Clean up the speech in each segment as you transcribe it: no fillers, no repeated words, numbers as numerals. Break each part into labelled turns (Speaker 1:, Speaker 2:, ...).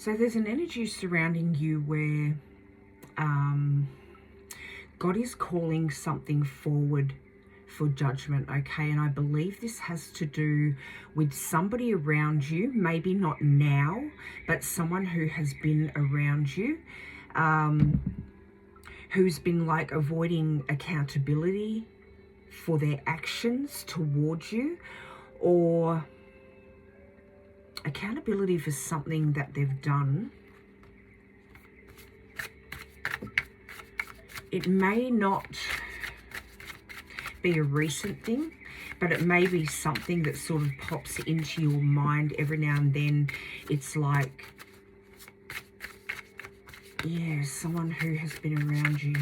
Speaker 1: So there's an energy surrounding you where God is calling something forward for judgment, okay? And I believe this has to do with somebody around you, maybe not now, but someone who has been around you, who's been like avoiding accountability for their actions towards you, or accountability for something that they've done. It may not be a recent thing, but it may be something that sort of pops into your mind every now and then. It's like, yeah, someone who has been around you.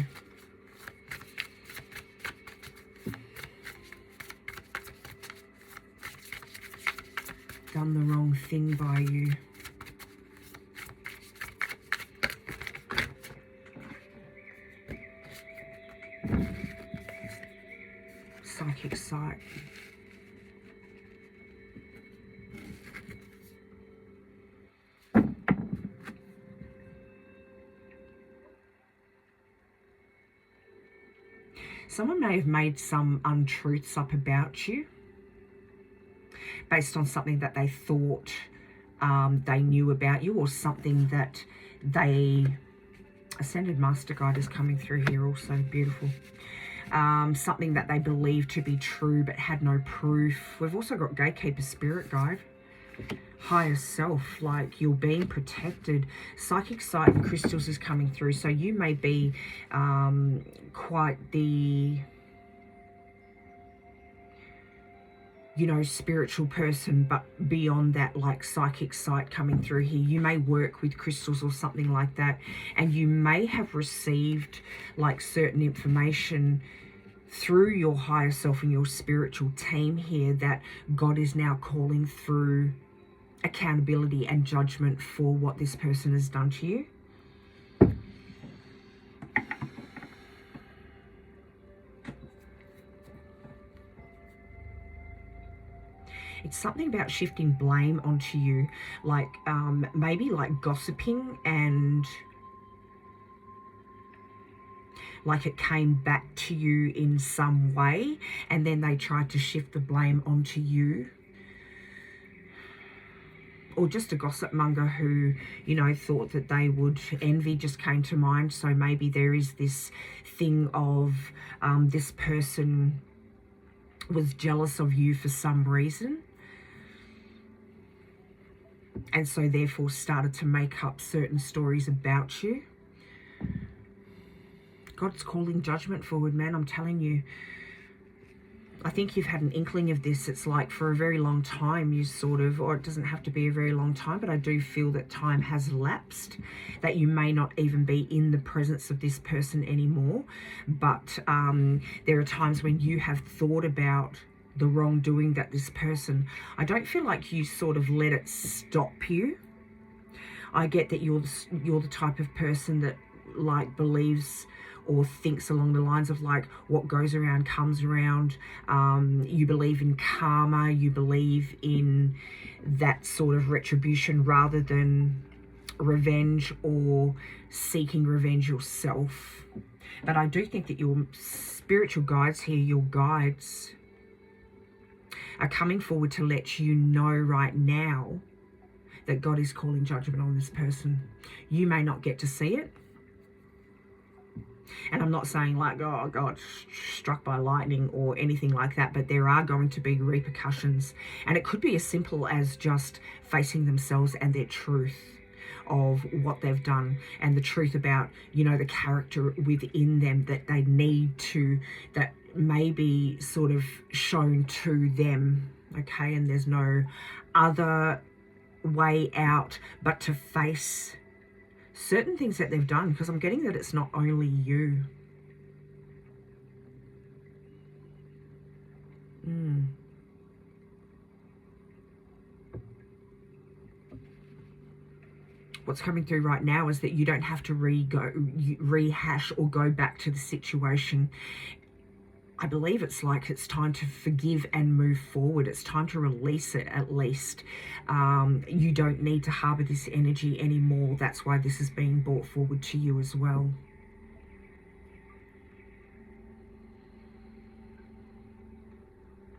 Speaker 1: Done the wrong thing by you. Psychic sight. Someone may have made some untruths up about you based on something that they thought they knew about you, or something that they... Ascended Master Guide is coming through here also, beautiful. Something that they believed to be true but had no proof. We've also got Gatekeeper Spirit Guide. Higher self, like you're being protected. Psychic sight and crystals is coming through. So you may be quite the, you know, spiritual person, but beyond that, like psychic sight coming through here. You may work with crystals or something like that, and you may have received like certain information through your higher self and your spiritual team here that God is now calling through accountability and judgment for what this person has done to you. It's something about shifting blame onto you, like maybe like gossiping, and like it came back to you in some way, and then they tried to shift the blame onto you. Or just a gossip monger who, you know, thought that they would... Envy just came to mind. So maybe there is this thing of this person was jealous of you for some reason, and so therefore started to make up certain stories about you. God's calling judgment forward, man, I'm telling you. I think you've had an inkling of this. It's like for a very long time you sort of, or it doesn't have to be a very long time, but I do feel that time has elapsed, that you may not even be in the presence of this person anymore. But there are times when you have thought about the wrongdoing that this person... I don't feel like you sort of let it stop you. I get that you're the type of person that like believes or thinks along the lines of like, what goes around comes around. You believe in karma, you believe in that sort of retribution rather than revenge or seeking revenge yourself. But I do think that your spiritual guides here, your guides, are coming forward to let you know right now that God is calling judgment on this person. You may not get to see it. And I'm not saying like, oh, God, struck by lightning or anything like that, but there are going to be repercussions. And it could be as simple as just facing themselves and their truth of what they've done, and the truth about, you know, the character within them that they need to, that may be sort of shown to them, okay? And there's no other way out but to face certain things that they've done, because I'm getting that it's not only you. What's coming through right now is that you don't have to rehash or go back to the situation. I believe it's like it's time to forgive and move forward. It's time to release it, at least. You don't need to harbour this energy anymore. That's why this is being brought forward to you as well.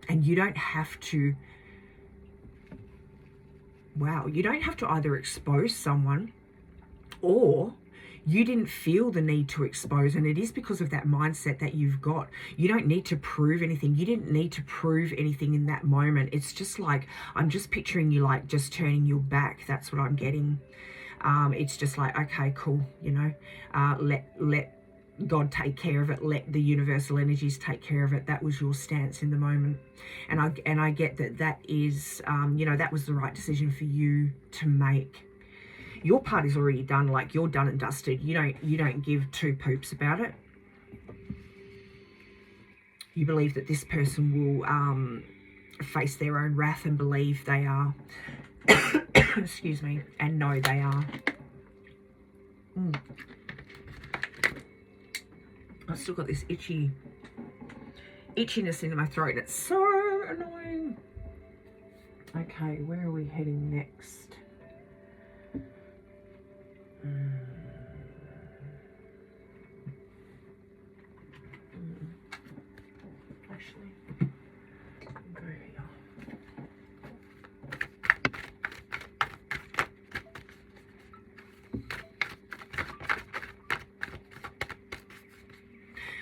Speaker 1: And you don't have to, wow, you don't have to either expose someone, or you didn't feel the need to expose, and it is because of that mindset that you've got. You don't need to prove anything. You didn't need to prove anything in that moment. It's just like, I'm just picturing you like just turning your back. That's what I'm getting. It's just like, okay, cool, you know, let God take care of it. Let the universal energies take care of it. That was your stance in the moment. And I get that is, you know, that was the right decision for you to make. Your part is already done. Like, you're done and dusted. You don't give two poops about it. You believe that this person will face their own wrath and believe they are excuse me, and know they are. I've still got this itchiness in my throat. It's so annoying. Okay, where are we heading next? Actually, go here.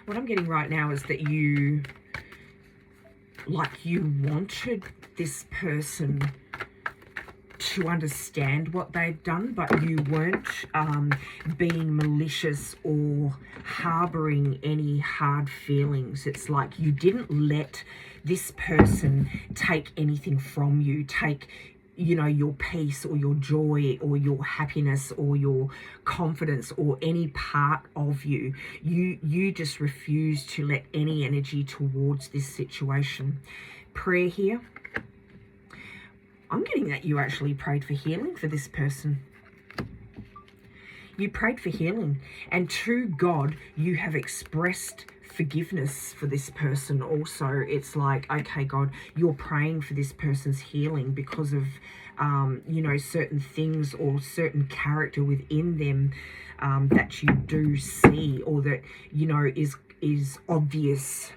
Speaker 1: What I'm getting right now is that you wanted this person to understand what they've done, but you weren't being malicious or harboring any hard feelings. It's like you didn't let this person take anything from you, take, you know, your peace or your joy or your happiness or your confidence or any part of you. You just refused to let any energy towards this situation. Prayer here. I'm getting that you actually prayed for healing for this person. You prayed for healing, and to God, you have expressed forgiveness for this person also. It's like, okay, God, you're praying for this person's healing because of, you know, certain things or certain character within them that you do see, or that, you know, is obvious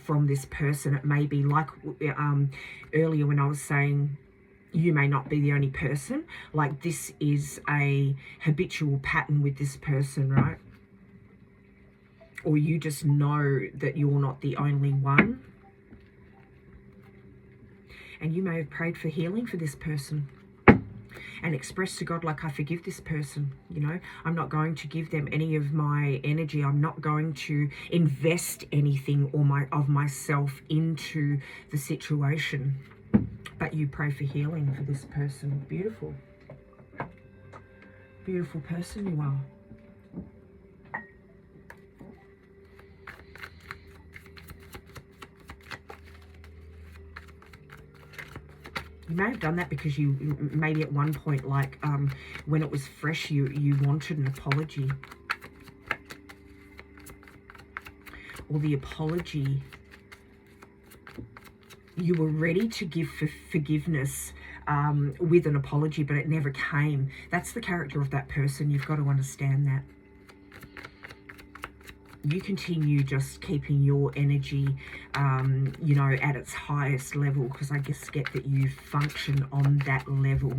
Speaker 1: from this person. It may be like earlier when I was saying, you may not be the only person. Like, this is a habitual pattern with this person, right? Or you just know that you're not the only one. And you may have prayed for healing for this person and expressed to God, like, I forgive this person. You know, I'm not going to give them any of my energy. I'm not going to invest anything of myself into the situation. But you pray for healing for this person. Beautiful. Beautiful person you are. You may have done that because you maybe at one point, like when it was fresh, you wanted an apology. Or the apology, you were ready to give forgiveness with an apology, but it never came. That's the character of that person. You've got to understand that. You continue just keeping your energy, you know, at its highest level, because I just get that you function on that level.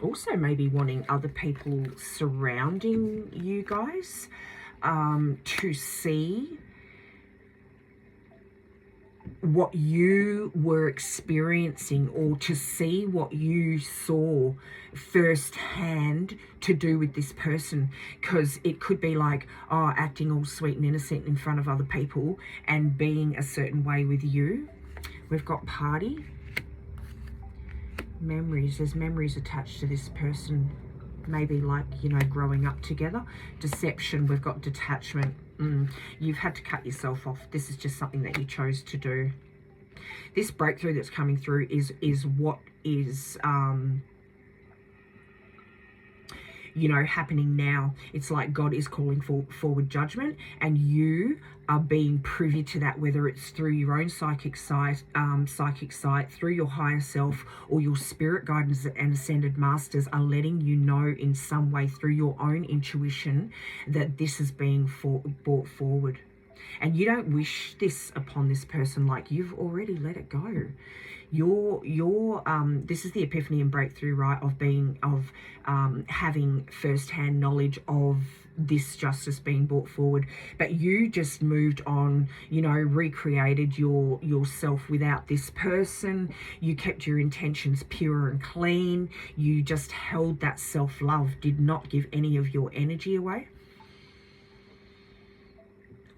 Speaker 1: Also maybe wanting other people surrounding you guys to see what you were experiencing, or to see what you saw firsthand to do with this person. Because it could be like, oh, acting all sweet and innocent in front of other people and being a certain way with you. We've got party. Memories. There's memories attached to this person. Maybe like, you know, growing up together. Deception. We've got detachment. You've had to cut yourself off. This is just something that you chose to do. This breakthrough that's coming through is what is you know, happening now. It's like God is calling forward judgment, and you are being privy to that, whether it's through your own psychic sight, through your higher self, or your spirit guidance and ascended masters are letting you know in some way through your own intuition that this is being brought forward. And you don't wish this upon this person, like you've already let it go. This is the epiphany and breakthrough, right, of having first-hand knowledge of this justice being brought forward. But you just moved on, you know, recreated yourself without this person. You kept your intentions pure and clean. You just held that self-love, did not give any of your energy away.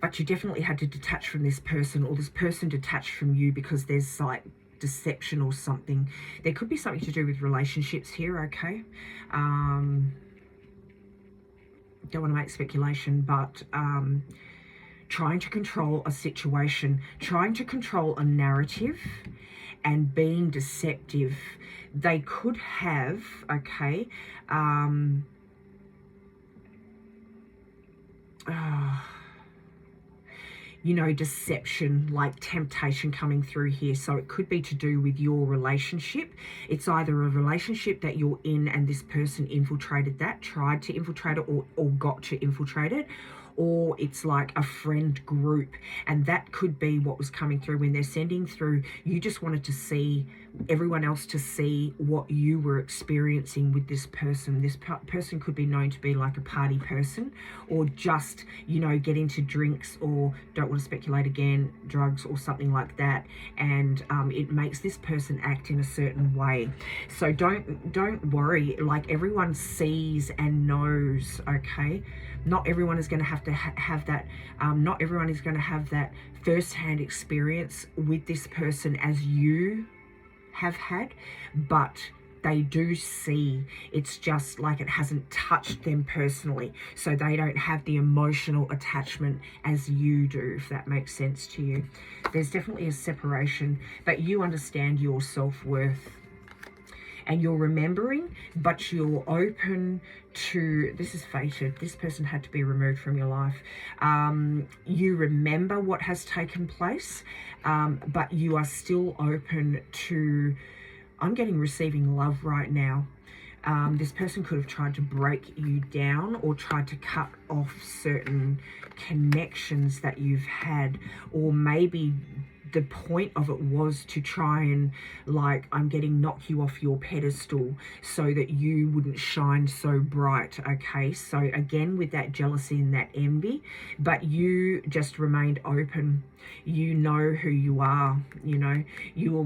Speaker 1: But you definitely had to detach from this person, or this person detached from you, because there's like deception or something. There could be something to do with relationships here, okay? Don't want to make speculation, but trying to control a situation, trying to control a narrative, and being deceptive. They could have, okay, you know, deception, like temptation coming through here. So it could be to do with your relationship. It's either a relationship that you're in and this person infiltrated that, tried to infiltrate it, or got to infiltrate it, or it's like a friend group. And that could be what was coming through when they're sending through. You just wanted to see everyone else to see what you were experiencing with this person. This person could be known to be like a party person, or just, you know, get into drinks, or don't want to speculate again, drugs or something like that, and it makes this person act in a certain way. So don't worry, like everyone sees and knows, okay? Not everyone is going to have that, not everyone is going to have that first-hand experience with this person as you have had, but they do see. It's just like it hasn't touched them personally, so they don't have the emotional attachment as you do, if that makes sense to you. There's definitely a separation, but you understand your self-worth and you're remembering, but you're open to, this is fated, this person had to be removed from your life. You remember what has taken place, but you are still open to, I'm getting receiving love right now. This person could have tried to break you down, or tried to cut off certain connections that you've had, or maybe the point of it was to try and, like, I'm getting, knock you off your pedestal so that you wouldn't shine so bright, okay? So again, with that jealousy and that envy, but you just remained open. You know who you are, you know, you were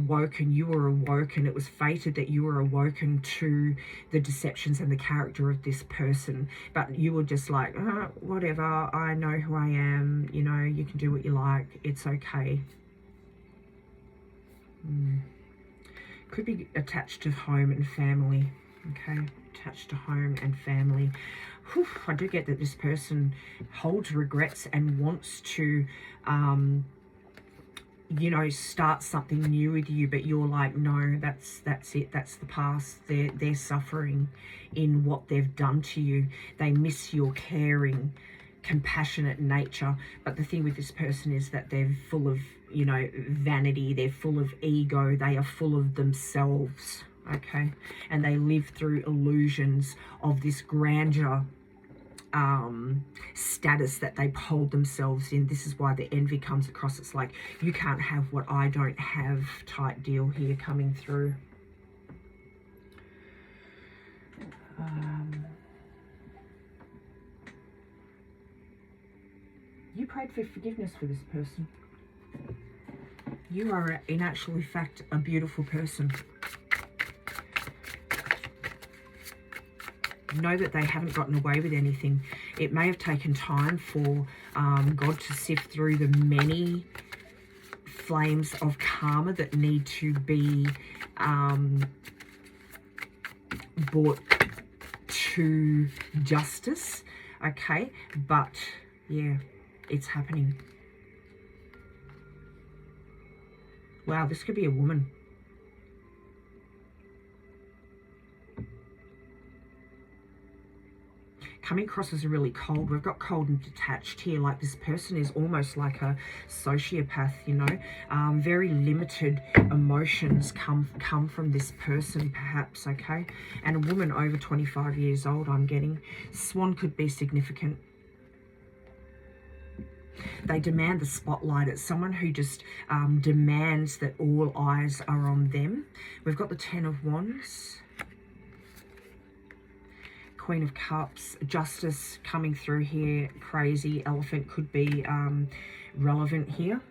Speaker 1: awoken. It was fated that you were awoken to the deceptions and the character of this person, but you were just like, whatever, I know who I am, you know, you can do what you like, it's okay. Could be attached to home and family, okay? Attached to home and family. Whew, I do get that this person holds regrets and wants to, you know, start something new with you, but you're like, no, that's it, that's the past. They're suffering in what they've done to you. They miss your caring, compassionate nature. But the thing with this person is that they're full of, you know, vanity, they're full of ego, they are full of themselves, okay? And they live through illusions of this grandeur status that they hold themselves in. This is why the envy comes across. It's like, you can't have what I don't have type deal here coming through. You prayed for forgiveness for this person. You are, in actual fact, a beautiful person. Know that they haven't gotten away with anything. It may have taken time for God to sift through the many flames of karma that need to be brought to justice, okay? But yeah, it's happening. Wow, this could be a woman. Coming across as really cold. We've got cold and detached here. Like this person is almost like a sociopath, you know. Very limited emotions come from this person, perhaps, okay? And a woman over 25 years old, I'm getting. Swan could be significant. They demand the spotlight. It's someone who just demands that all eyes are on them. We've got the 10 of Wands. Queen of Cups, Justice coming through here, crazy. Elephant could be relevant here.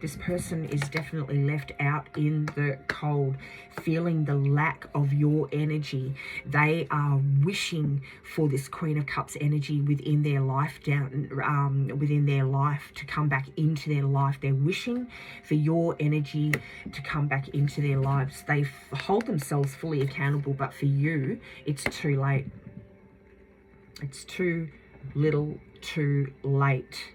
Speaker 1: This person is definitely left out in the cold, feeling the lack of your energy. They are wishing for this Queen of Cups energy within their life, within their life to come back into their life. They're wishing for your energy to come back into their lives. They hold themselves fully accountable, but for you, it's too late. It's too little, too late.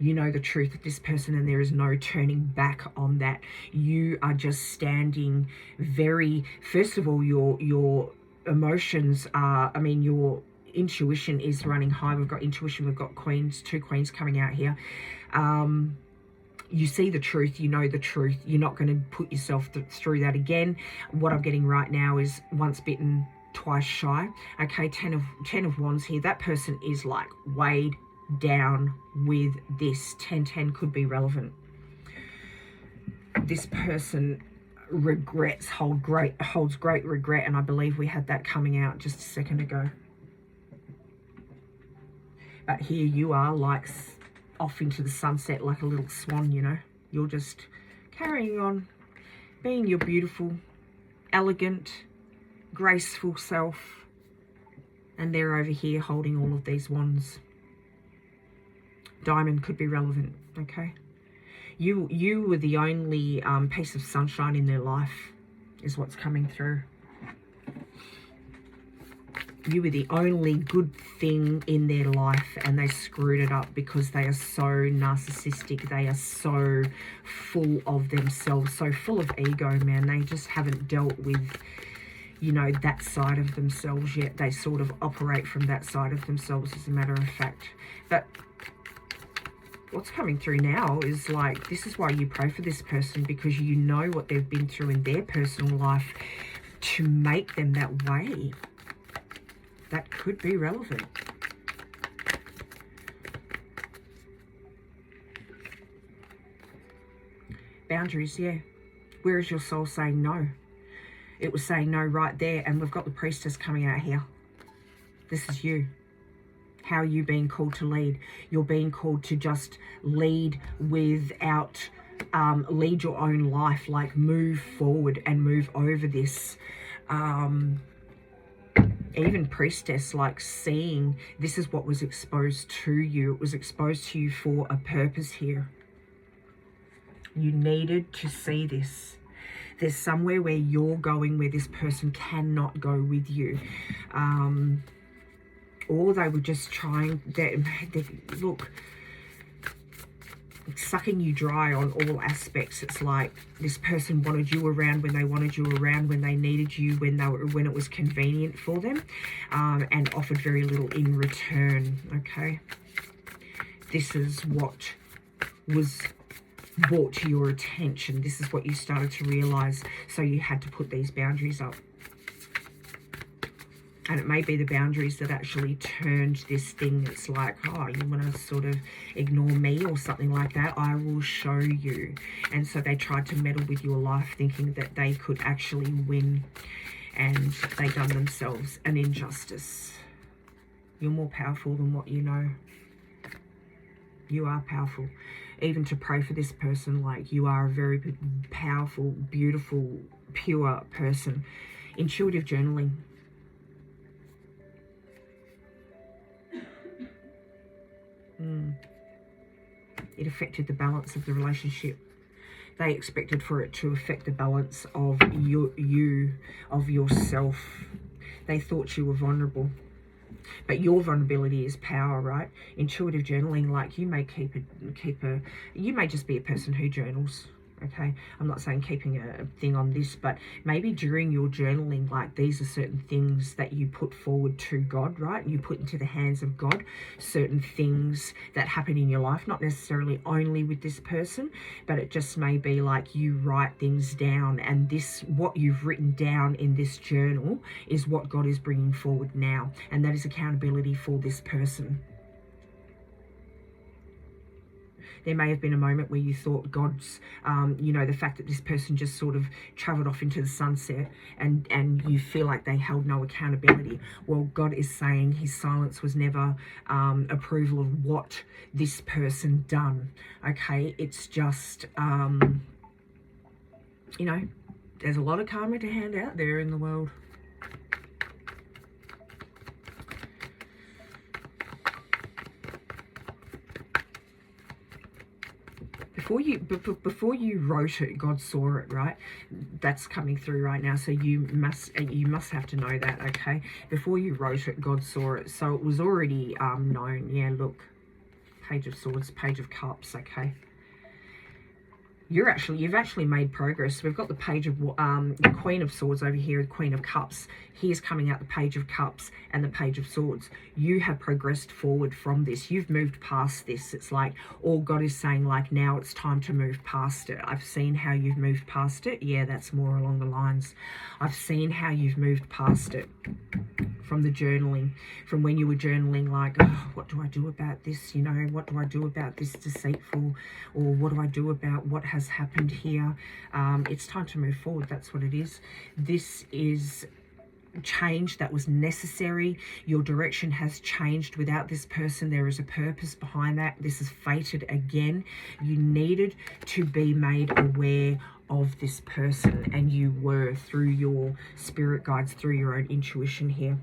Speaker 1: You know the truth of this person, and there is no turning back on that. You are just standing very, first of all, your emotions are, I mean, your intuition is running high. We've got intuition, we've got queens, 2 queens coming out here. You see the truth, you know the truth. You're not going to put yourself through that again. What I'm getting right now is once bitten, twice shy. Okay, 10 of Wands here. That person is like weighed down with this. 10-10 could be relevant. This person regrets, holds great regret, and I believe we had that coming out just a second ago. But here you are, like off into the sunset like a little swan, you know. You're just carrying on, being your beautiful, elegant, graceful self, and they're over here holding all of these wands. Diamond could be relevant, okay? You were the only piece of sunshine in their life, is what's coming through. You were the only good thing in their life, and they screwed it up because they are so narcissistic. They are so full of themselves, so full of ego, man. They just haven't dealt with, you know, that side of themselves yet. They sort of operate from that side of themselves, as a matter of fact. But what's coming through now is like, this is why you pray for this person, because you know what they've been through in their personal life to make them that way. That could be relevant. Boundaries, yeah. Where is your soul saying no? It was saying no right there, and we've got the Priestess coming out here. This is you. How are you being called to lead? You're being called to just lead without, lead your own life, like move forward and move over this. Even Priestess, like seeing this is what was exposed to you. It was exposed to you for a purpose here. You needed to see this. There's somewhere where you're going where this person cannot go with you. Or they were just trying, look, sucking you dry on all aspects. It's like this person wanted you around when they wanted you around, when they needed you, when it was convenient for them, and offered very little in return, okay? This is what was brought to your attention. This is what you started to realize, so you had to put these boundaries up. And it may be the boundaries that actually turned this thing. It's like, oh, you want to sort of ignore me or something like that? I will show you. And so they tried to meddle with your life, thinking that they could actually win. And they done themselves an injustice. You're more powerful than what you know. You are powerful. Even to pray for this person, like you are a very powerful, beautiful, pure person. Intuitive journaling. It affected the balance of the relationship. They expected for it to affect the balance of you, of yourself. They thought you were vulnerable. But your vulnerability is power, right? Intuitive journaling, like you may you may just be a person who journals. Okay, I'm not saying keeping a thing on this, but maybe during your journaling, like these are certain things that you put forward to God, right? You put into the hands of God certain things that happen in your life, not necessarily only with this person, but it just may be like you write things down, and this, what you've written down in this journal, is what God is bringing forward now, and that is accountability for this person. There may have been a moment where you thought God's, the fact that this person just sort of traveled off into the sunset, and you feel like they held no accountability. Well, God is saying his silence was never approval of what this person done. Okay, it's just, there's a lot of karma to hand out there in the world. Before you wrote it, God saw it, right? That's coming through right now. So you must have to know that, okay? Before you wrote it, God saw it. So it was already known. Yeah, look. Page of Swords, Page of Cups, okay? You've actually made progress. We've got the Page of the Queen of Swords over here, the Queen of Cups. Here's coming out the Page of Cups and the Page of Swords. You have progressed forward from this. You've moved past this. It's like all God is saying, like, now it's time to move past it. I've seen how you've moved past it. Yeah, that's more along the lines. I've seen how you've moved past it. From the journaling, from when you were journaling, like, oh, what do I do about this? What do I do about this deceitful? Or what do I do about what has happened here? It's time to move forward. That's what it is. This is change that was necessary. Your direction has changed without this person. There is a purpose behind that. This is fated again. You needed to be made aware of this person, and you were, through your spirit guides, through your own intuition here.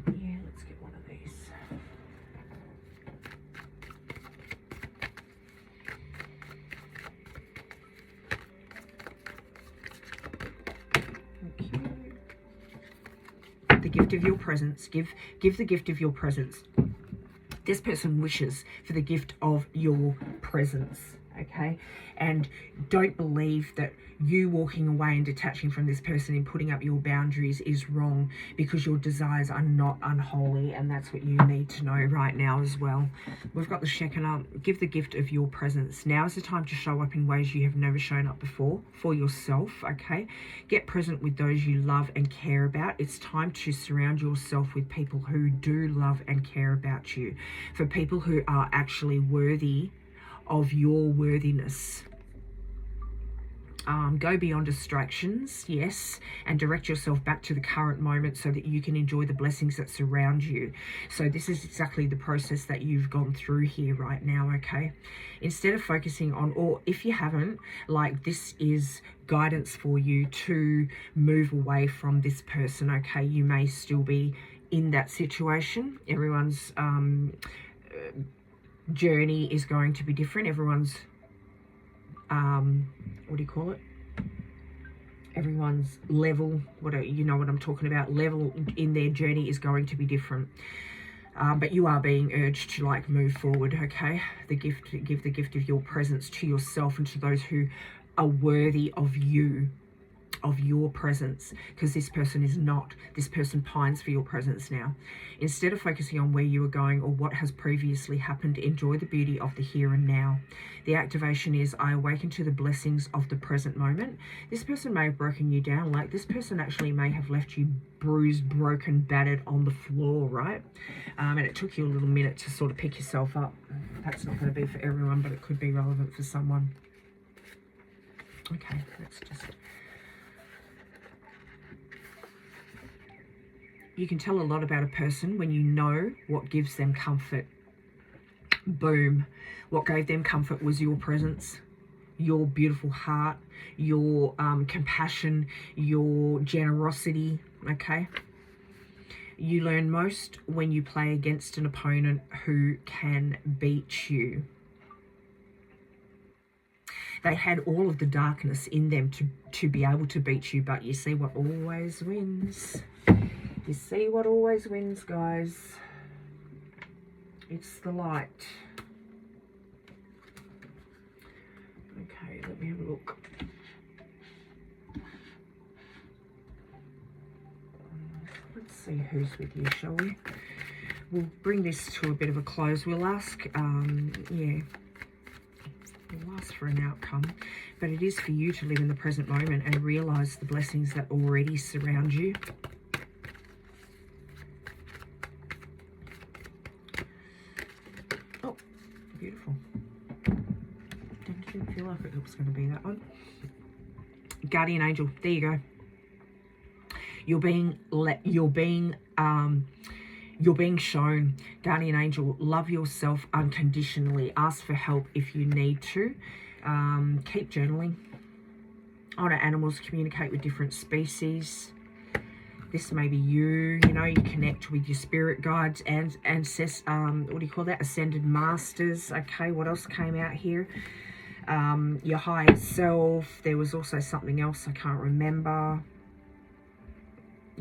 Speaker 1: Yeah, let's get one of these. The gift of your presence. Give the gift of your presence. This person wishes for the gift of your presence, okay? And don't believe that you walking away and detaching from this person and putting up your boundaries is wrong, because your desires are not unholy, and that's what you need to know right now as well. We've got the Shekinah. Give the gift of your presence. Now is the time to show up in ways you have never shown up before for yourself, okay? Get present with those you love and care about. It's time to surround yourself with people who do love and care about you, for people who are actually worthy of your worthiness. Go beyond distractions, yes, and direct yourself back to the current moment so that you can enjoy the blessings that surround you. So this is exactly the process that you've gone through here right now, okay? Instead of focusing on, or if you haven't, like, this is guidance for you to move away from this person, okay? You may still be in that situation. Everyone's journey is going to be different. Everyone's what do you call it? Everyone's level, you know what I'm talking about, level in their journey is going to be different. But you are being urged to, like, move forward, okay? Give the gift of your presence to yourself and to those who are worthy of you, of your presence, because this person is not. This person pines for your presence now. Instead of focusing on where you are going or what has previously happened, enjoy the beauty of the here and now. The activation is, I awaken to the blessings of the present moment. This person may have broken you down. Like, this person actually may have left you bruised, broken, battered on the floor, right? And it took you a little minute to sort of pick yourself up. That's not going to be for everyone, but it could be relevant for someone. Okay, let's just... You can tell a lot about a person when you know what gives them comfort. Boom. What gave them comfort was your presence, your beautiful heart, your compassion, your generosity, okay? You learn most when you play against an opponent who can beat you. They had all of the darkness in them to be able to beat you, but you see what always wins. You see what always wins, guys. It's the light. Okay, let me have a look. Let's see who's with you, shall we? We'll bring this to a bit of a close. We'll ask, we'll ask for an outcome, but it is for you to live in the present moment and realise the blessings that already surround you. Oh, beautiful. Didn't feel like it was going to be that one. Guardian angel, there you go. You're being shown, guardian angel, love yourself unconditionally. Ask for help if you need to. Keep journaling. Honor animals, communicate with different species. This may be you, you know, you connect with your spirit guides and what do you call that? Ascended masters. Okay, what else came out here? Your higher self. There was also something else I can't remember.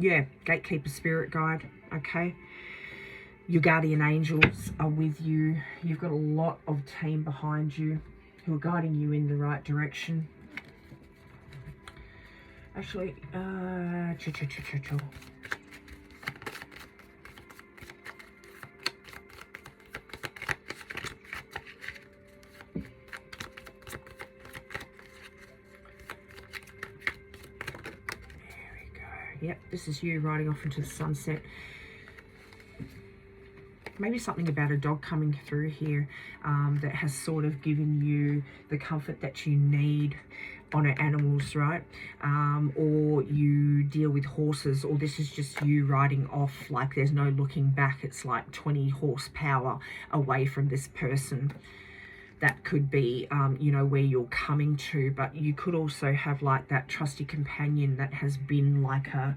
Speaker 1: Yeah, gatekeeper, spirit guide. Okay. Your guardian angels are with you. You've got a lot of team behind you who are guiding you in the right direction. Actually, yep, this is you riding off into the sunset. Maybe something about a dog coming through here that has sort of given you the comfort that you need. Honor animals, right? Or you deal with horses, or this is just you riding off, like there's no looking back. It's like 20 horsepower away from this person. That could be, you know, where you're coming to, but you could also have like that trusty companion that has been like a,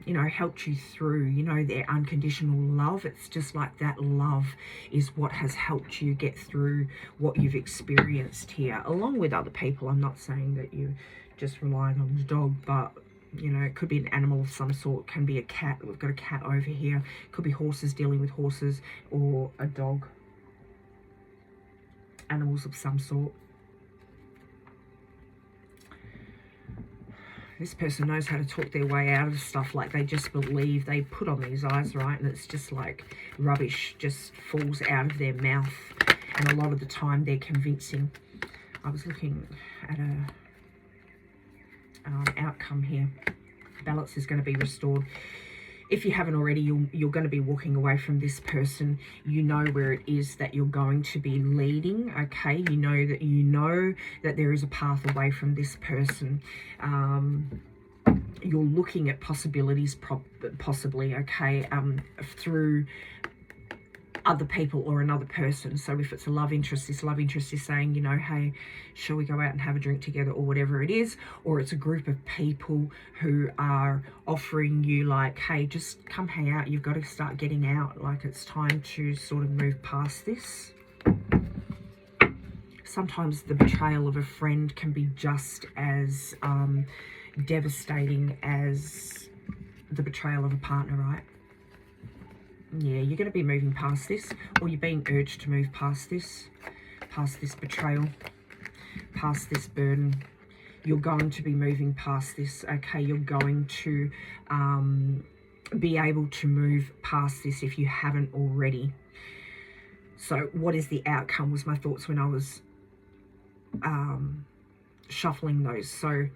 Speaker 1: you know, helped you through, you know, their unconditional love. It's just like that love is what has helped you get through what you've experienced here, along with other people. I'm not saying that you're just relying on the dog, but you know, it could be an animal of some sort. Can be a cat. We've got a cat over here. Could be horses, dealing with horses, or a dog. Animals of some sort. This person knows how to talk their way out of stuff. Like they just believe, they put on these eyes, right, and it's just like rubbish just falls out of their mouth, and a lot of the time they're convincing. I was looking at a outcome here. Balance is going to be restored. If you haven't already, you're going to be walking away from this person. You know where it is that you're going to be leading, okay? You know that there is a path away from this person. You're looking at possibilities, possibly, okay, through other people or another person. So if it's a love interest, this love interest is saying, you know, hey, shall we go out and have a drink together, or whatever it is. Or it's a group of people who are offering you like, hey, just come hang out. You've got to start getting out. Like it's time to sort of move past this. Sometimes the betrayal of a friend can be just as devastating as the betrayal of a partner, right? Yeah, you're going to be moving past this, or you're being urged to move past this betrayal, past this burden. You're going to be moving past this, okay? You're going to be able to move past this if you haven't already. So what is the outcome was my thoughts when I was shuffling those. So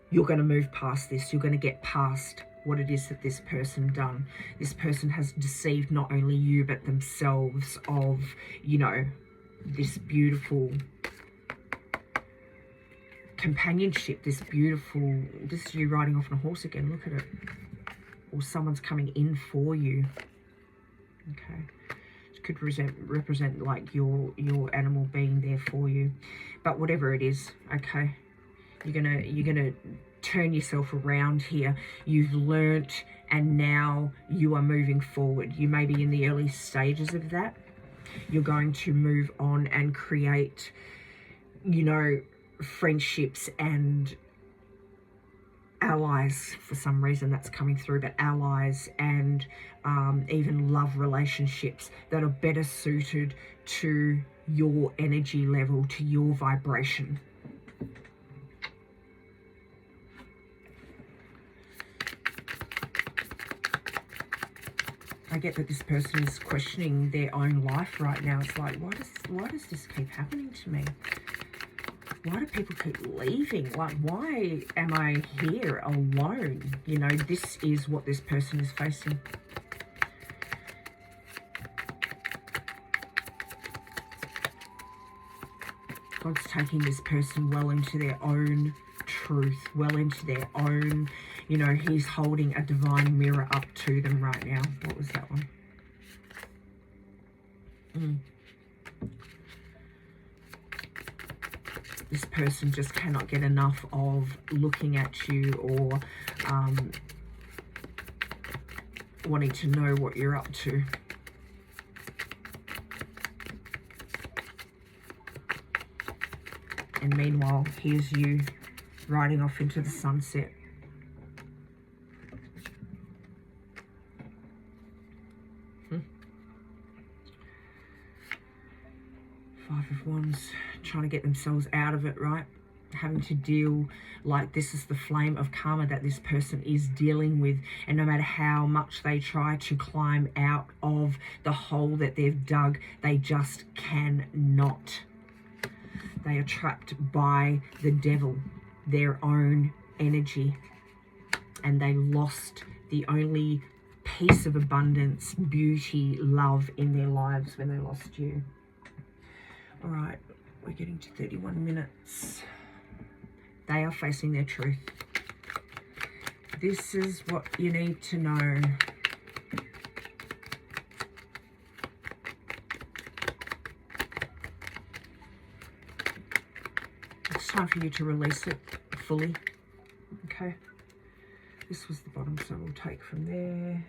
Speaker 1: you're going to move past this. You're going to get past what it is that this person done. This person has deceived not only you but themselves of, you know, this beautiful companionship, this is you riding off on a horse again, look at it. Or someone's coming in for you. Okay. It could represent like your animal being there for you. But whatever it is, okay, you're gonna turn yourself around here. You've learnt, and now you are moving forward. You may be in the early stages of that. You're going to move on and create you know, friendships and allies, for some reason that's coming through, but allies and even love relationships that are better suited to your energy level, to your vibration. I get that this person is questioning their own life right now. It's like, why does this keep happening to me? Why do people keep leaving? Like, why am I here alone? You know, this is what this person is facing. God's taking this person well into their own truth, well into their own, you know, he's holding a divine mirror up to them right now. What was that one? This person just cannot get enough of looking at you or wanting to know what you're up to. And meanwhile, here's you riding off into the sunset. Five of Wands, trying to get themselves out of it, right? Having to deal, like, this is the flame of karma that this person is dealing with, and no matter how much they try to climb out of the hole that they've dug, they just cannot. They are trapped by the devil, their own energy, and they lost the only piece of abundance, beauty, love in their lives when they lost you. All right, we're getting to 31 minutes. They are facing their truth. This is what you need to know. It's time for you to release it fully. Okay. This was the bottom, so we'll take from there.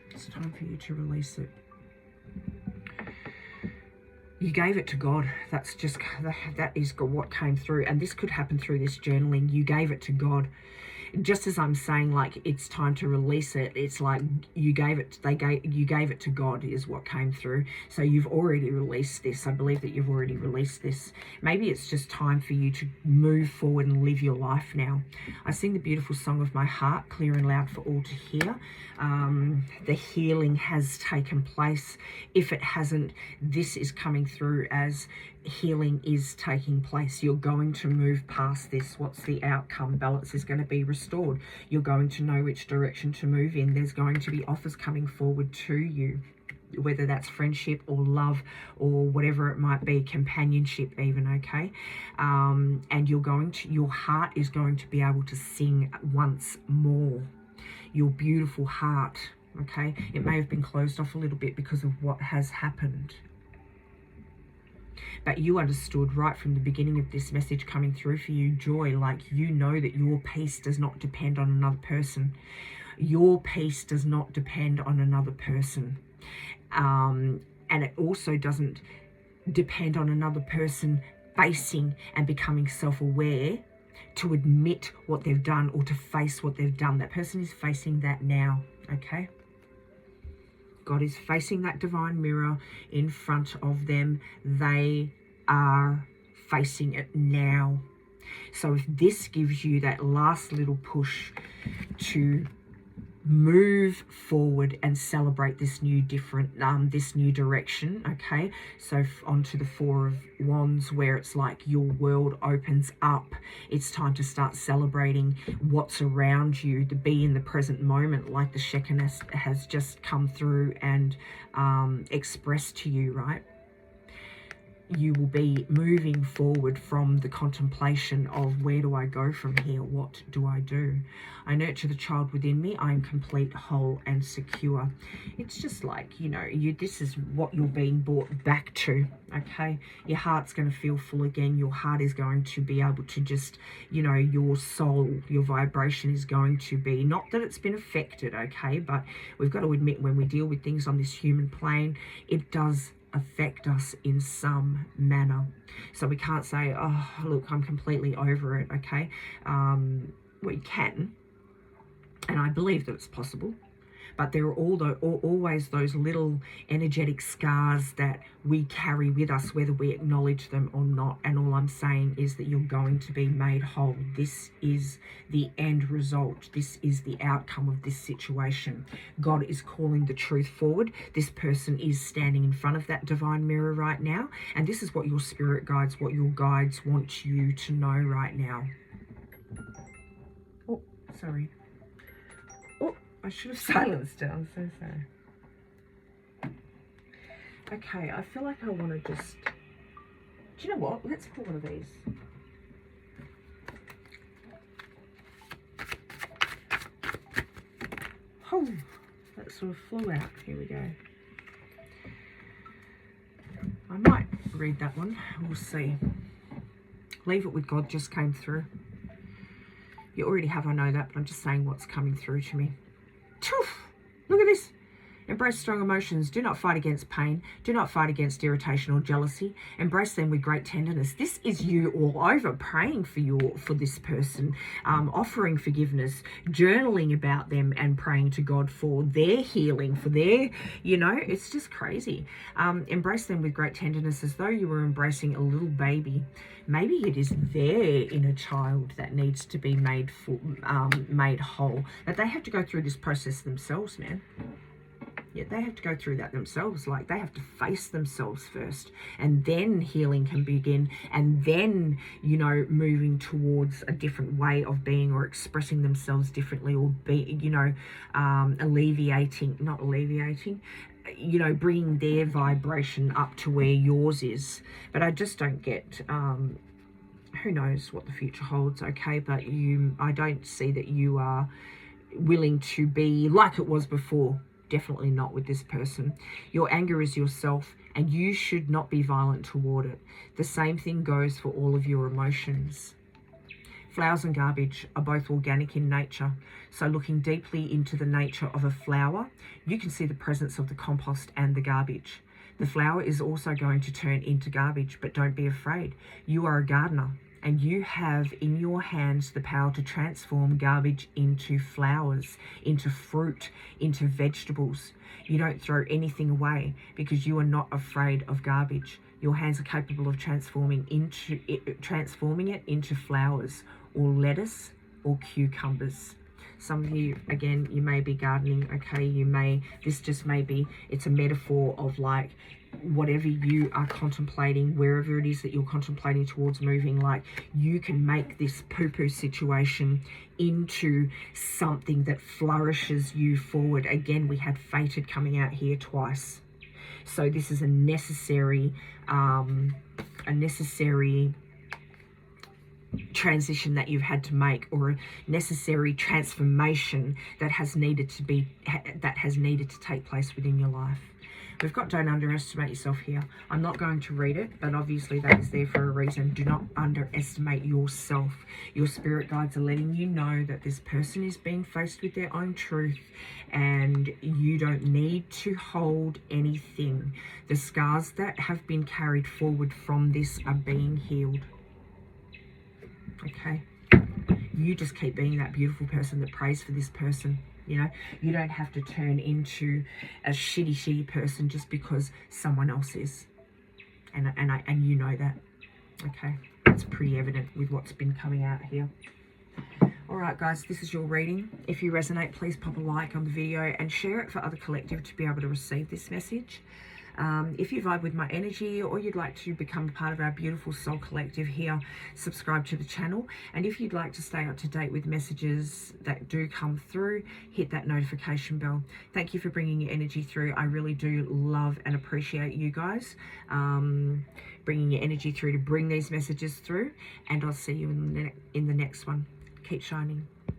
Speaker 1: It's time for you to release it. You gave it to God. That's just, that is what came through. And this could happen through this journaling. You gave it to God. Just as I'm saying, like, it's time to release it, it's like you gave it, you gave it to God is what came through. So you've already released this. I believe that you've already released this. Maybe it's just time for you to move forward and live your life now. I sing the beautiful song of my heart, clear and loud for all to hear. The healing has taken place. If it hasn't, this is coming through as healing is taking place. You're going to move past this. What's the outcome? Balance is going to be restored. You're going to know which direction to move in. There's going to be offers coming forward to you, whether that's friendship or love or whatever it might be, companionship even, okay? And your heart is going to be able to sing once more. Your beautiful heart, okay? It may have been closed off a little bit because of what has happened. But you understood right from the beginning of this message coming through for you, Joy, like, you know that your peace does not depend on another person. Your peace does not depend on another person. And it also doesn't depend on another person facing and becoming self-aware to admit what they've done or to face what they've done. That person is facing that now, okay? God is facing that divine mirror in front of them. They are facing it now. So if this gives you that last little push to move forward and celebrate this new this new direction, okay? So onto the Four of Wands, where it's like your world opens up. It's time to start celebrating what's around you, to be in the present moment, like the Shekinah has just come through and expressed to you, right? You will be moving forward from the contemplation of, where do I go from here? What do I do? I nurture the child within me. I am complete, whole, and secure. It's just like, you know, this is what you're being brought back to, okay? Your heart's going to feel full again. Your heart is going to be able to just, you know, your soul, your vibration is going to be, not that it's been affected, okay? But we've got to admit, when we deal with things on this human plane, it does affect us in some manner. So we can't say, oh, look, I'm completely over it, okay? We can, and I believe that it's possible. But there are always those little energetic scars that we carry with us, whether we acknowledge them or not. And all I'm saying is that you're going to be made whole. This is the end result. This is the outcome of this situation. God is calling the truth forward. This person is standing in front of that divine mirror right now. And this is what your spirit guides, what your guides want you to know right now. Oh, sorry. I should have silenced it. I'm so sorry. Okay, I feel like I want to just... Do you know what? Let's pull one of these. Oh, that sort of flew out. Here we go. I might read that one. We'll see. Leave it with God just came through. You already have, I know that, but I'm just saying what's coming through to me. Look at this. Embrace strong emotions. Do not fight against pain. Do not fight against irritation or jealousy. Embrace them with great tenderness. This is you all over praying for this person, offering forgiveness, journaling about them and praying to God for their healing, for their, it's just crazy. Embrace them with great tenderness as though you were embracing a little baby. Maybe it is their inner child that needs to be made whole. That they have to go through this process themselves, man. Yeah, they have to go through that themselves. Like, they have to face themselves first, and then healing can begin, and then, moving towards a different way of being or expressing themselves differently, or bringing their vibration up to where yours is. But I just don't get, who knows what the future holds, okay? But I don't see that you are willing to be like it was before. Definitely not with this person. Your anger is yourself, and you should not be violent toward it. The same thing goes for all of your emotions. Flowers and garbage are both organic in nature. So looking deeply into the nature of a flower, you can see the presence of the compost and the garbage. The flower is also going to turn into garbage, but don't be afraid. You are a gardener, and you have in your hands the power to transform garbage into flowers, into fruit, into vegetables. You don't throw anything away because you are not afraid of garbage. Your hands are capable of transforming it into flowers, or lettuce, or cucumbers. Some of you, again, you may be gardening, okay? It's a metaphor of like, whatever you are contemplating, wherever it is that you're contemplating towards moving, like, you can make this poo-poo situation into something that flourishes you forward. Again, we had fated coming out here twice. So this is a necessary transition that you've had to make, or a necessary transformation that has needed to take place within your life. We've got don't underestimate yourself here. I'm not going to read it, but obviously that is there for a reason. Do not underestimate yourself. Your spirit guides are letting you know that this person is being faced with their own truth, and you don't need to hold anything. The scars that have been carried forward from this are being healed. Okay? You just keep being that beautiful person that prays for this person. You don't have to turn into a shitty person just because someone else is. And you know that. Okay? It's pretty evident with what's been coming out here. Alright guys, this is your reading. If you resonate, please pop a like on the video and share it for other collective to be able to receive this message. If you vibe with my energy, or you'd like to become a part of our beautiful soul collective here, subscribe to the channel. And if you'd like to stay up to date with messages that do come through, hit that notification bell. Thank you for bringing your energy through. I really do love and appreciate you guys bringing your energy through to bring these messages through. And I'll see you in the next one. Keep shining.